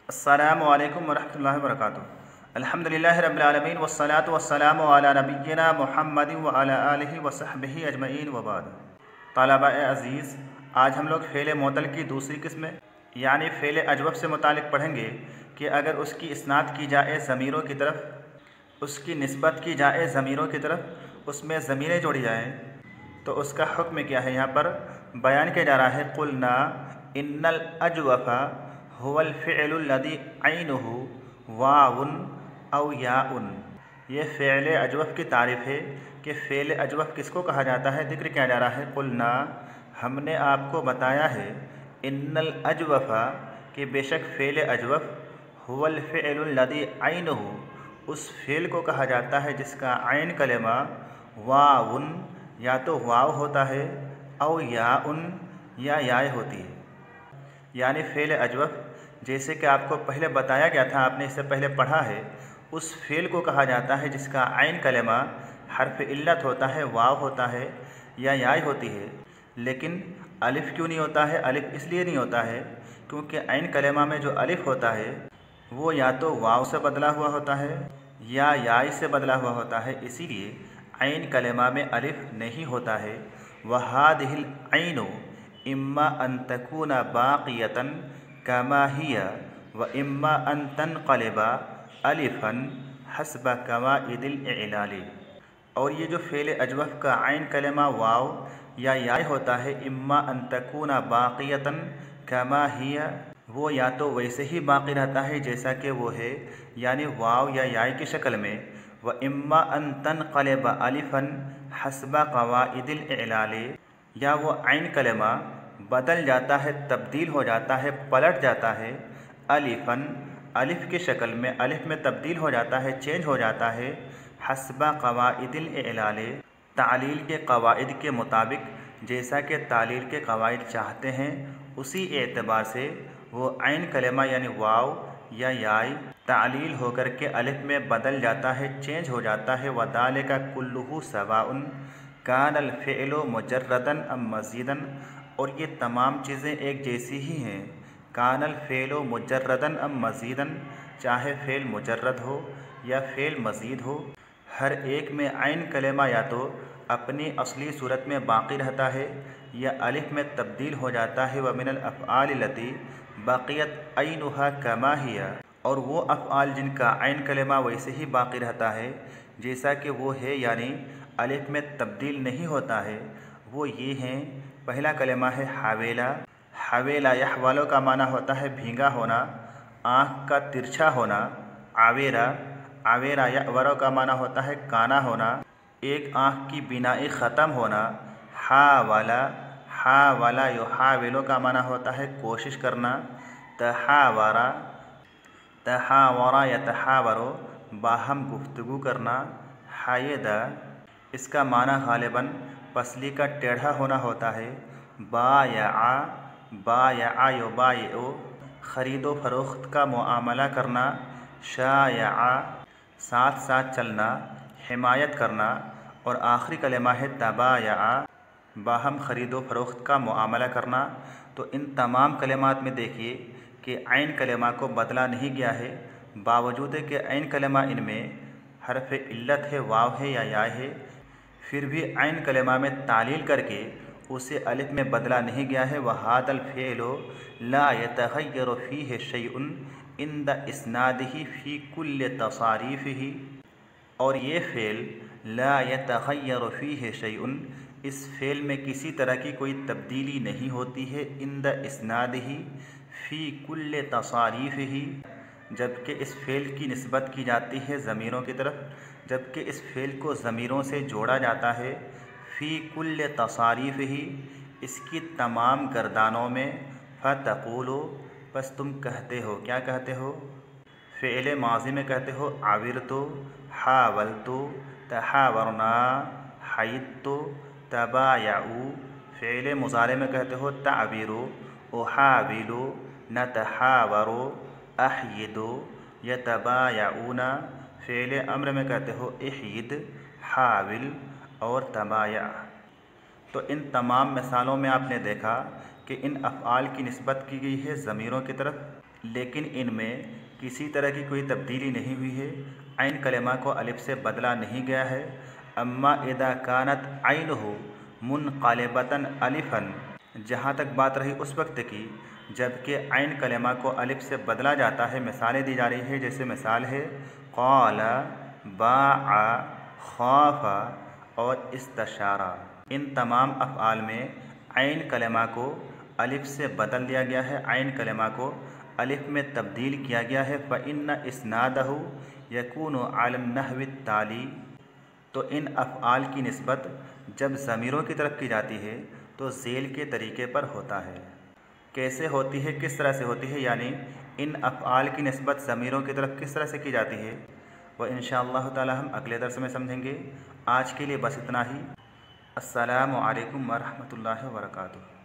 अस्सलामु अलैकुम वरहमतुल्लाहि वबरकातुहू। अल्हम्दुलिल्लाहि रब्बिल आलमीन वस्सलातु वस्सलामु अला नबिय्यिना मुहम्मदिन व अला आलिहि व सहबिहि अजमईन व बाद। तलबा-ए अज़ीज़, आज हम लोग फ़ेल मुअत्तल की दूसरी किस्म यानी फ़ेल अजवफ़ से मुतालिक पढ़ेंगे कि अगर उसकी इस्नाद की जाए ज़मीरों की तरफ, उसकी निस्बत की जाए ज़मीरों की तरफ, उसमें ज़मीरें जोड़ी जाएँ तो उसका हुक्म क्या है। यहाँ पर बयान किया जा रहा है क़ुलना इन्नल अजवफ़ा हुवल फ़िअलुल लज़ी ऐनुहु वाउन औ याउन। ये फ़ेल अजवफ़ की तारीफ़ है कि फ़ेल अजवफ़ किसको कहा जाता है। ज़िक्र किया जा रहा है क़ुलना, हमने आपको बताया है, इन्नल अजवफ़ा कि बेशक फ़ेल अजवफ़ हुवल फ़िअलुल लज़ी ऐनुहु उस फ़ेल को कहा जाता है जिसका ऐन कलेमा वाउन या तो वाव होता है औ याउन या याय होती है। यानी फ़ेल अजवफ़ जैसे कि आपको पहले बताया गया था, आपने इससे पहले पढ़ा है, उस फ़ेल को कहा जाता है जिसका ऐन कलेमा हर्फ इल्लत होता है, वाव होता है या याय होती है। लेकिन अलिफ़ क्यों नहीं होता है? अलिफ़ इसलिए नहीं होता है क्योंकि ऐन कलेमा में जो अलिफ़ होता है वो या तो वाव से बदला हुआ होता है या याय से बदला हुआ होता है, इसीलिए ऐन कलेमा में अलिफ़ नहीं होता है। वहादिहिल ऐनु इम्मा अन तकूना बाक़ियतन कमा हिया व इम्मा अन तनक़लिबा अलिफ़न हस्ब कवाइदिल इलाली। और ये जो फ़ेल अजवफ़ का ऐन कलेमा वाव या याय होता है, इम्मा अन तकूना बाक़ियतन कमा हिया, वो या तो वैसे ही बाक़ी रहता है जैसा कि वो है, यानी वाव या याय की शक्ल में। व इम्मा अन तनक़लिबा अलिफ़न हस्ब कवाइदिल इलाली, या वो ऐन कलेमा बदल जाता है, तब्दील हो जाता है, पलट जाता है, अलिफ़न अलिफ़ की शक्ल में, अलिफ़ में तब्दील हो जाता है, चेंज हो जाता है, हस्ब कवाइदिल इलाले तालील के कवाइद के मुताबिक, जैसा कि तालील के कवाइद चाहते हैं उसी एतबार से वो ऐन कलेमा यानी वाव या याय तालील होकर के अलिफ़ में बदल जाता है, चेंज हो जाता है। वदालिका कुल्लुहु सवाउन कानल फ़िअलु मुजर्रदन अम मज़ीदन, और ये तमाम चीज़ें एक जैसी ही हैं। कानल फ़ेलो मुजर्रदन अम मज़ीदन, चाहे फ़ेल मुजर्रद हो या फ़ेल मज़ीद हो, हर एक में ऐन कलेमा या तो अपनी असली सूरत में बाक़ी रहता है या अलिफ़ में तब्दील हो जाता है। व मिनल अफ़आल लती बक़ियत ऐनुहा कमा हिया, और वो अफ़आल जिनका ऐन कलेमा वैसे ही बाक़ी रहता है जैसा कि वो है, यानी अलिफ़ में तब्दील नहीं होता है, वो ये हैं। पहला कलेमा है हावेला। हावेला यह वालों का माना होता है भींगा होना, आँख का तिरछा होना। आवेरा, आवेरा यह वालों का माना होता है काना होना, एक आँख की बिनाई ख़त्म होना। हावाला, हावाला यो हावेलों का माना होता है कोशिश करना। तहावारा, तहावरा या तहावरो बाहम गुफ्तगू करना। हायदा, इसका माना गालिबन पसली का टेढ़ा होना होता है। बायआ, बायआ यो बायओ ख़रीदो फ़रोख्त का मुआमला करना। शायआ, साथ साथ चलना, हिमायत करना। और आखिरी कलेमा है तबायआ, बाहम ख़रीदो फ़रोख्त का मुआमला करना। तो इन तमाम कलेमात में देखिए कि ऐन कलेमा को बदला नहीं गया है, बावजूद कि ऐन कलेमा इनमें हर्फ इल्लत है, वाव है या याय है, फिर भी ऐन कलेमा में तालील करके उसे अलिफ़ में बदला नहीं गया है। वहादल फ़ेलो ला यतग़य्यरु फ़ीहि शैउन इंद इस्नादिही फ़ी कुल्ल तसारीफ़िही, और ये फ़ेल ला यतग़य्यरु फ़ीहि शैउन, इस फ़ेल में किसी तरह की कोई तब्दीली नहीं होती है। इंद इस्नादिही फ़ी कुल्ल तसारीफ़िही, जबकि इस फ़ेल की निस्बत की जाती है ज़मीरों की तरफ, जबकि इस फ़ेल को ज़मीरों से जोड़ा जाता है। फ़ी कुल्ल तसारीफ़िही, इसकी तमाम गर्दानों में। फ़तक़ूलु, बस तुम कहते हो, क्या कहते हो? फ़ेल माज़ी में कहते हो आविरतु, हावलतु, तहावरना, हयित्तु, तबायउ। फ़ेल मुज़ारे में कहते हो ताविरु, उहाविलु, नतहावरु, अहयिदु, यतबायउना। फ़ेल अम्र में कहते हो इहयिद, हाविल और तबाया। तो इन तमाम मिसालों में आपने देखा कि इन अफ़आल की निस्बत की गई है ज़मीरों की तरफ, लेकिन इनमें किसी तरह की कोई तब्दीली नहीं हुई है। ऐन कलमा को अलिफ से बदला नहीं गया है। अम्मा इदा कानत ऐनुहु मुनक़लिबतन अलिफ़न, जहाँ तक बात रही उस वक्त की जबकि ऐन कलमा को अलिफ से बदला जाता है, मिसालें दी जा रही है। जैसे मिसाल है क़ाला, बाआ, ख़ाफ़ा और इस्तशारा। इन तमाम अफ़आल में ऐन कलमा को अलिफ से बदल दिया गया है, ऐन कलमा को अलिफ में तब्दील किया गया है। फ़इन्न इस्नादहु यकूनु अला नहवी ताली, तो इन अफ़आल की निस्बत जब ज़मीरों की तरफ की जाती है तो ज़ेल के तरीके पर होता है। कैसे होती है, किस तरह से होती है, यानी इन अफ़आल की निस्बत ज़मीरों की तरफ किस तरह से की जाती है, वह इंशाअल्लाह ताला हम अगले दर्स में समझेंगे। आज के लिए बस इतना ही। अस्सलामु अलैकुम व रहमतुल्लाहि व बरकातुहू।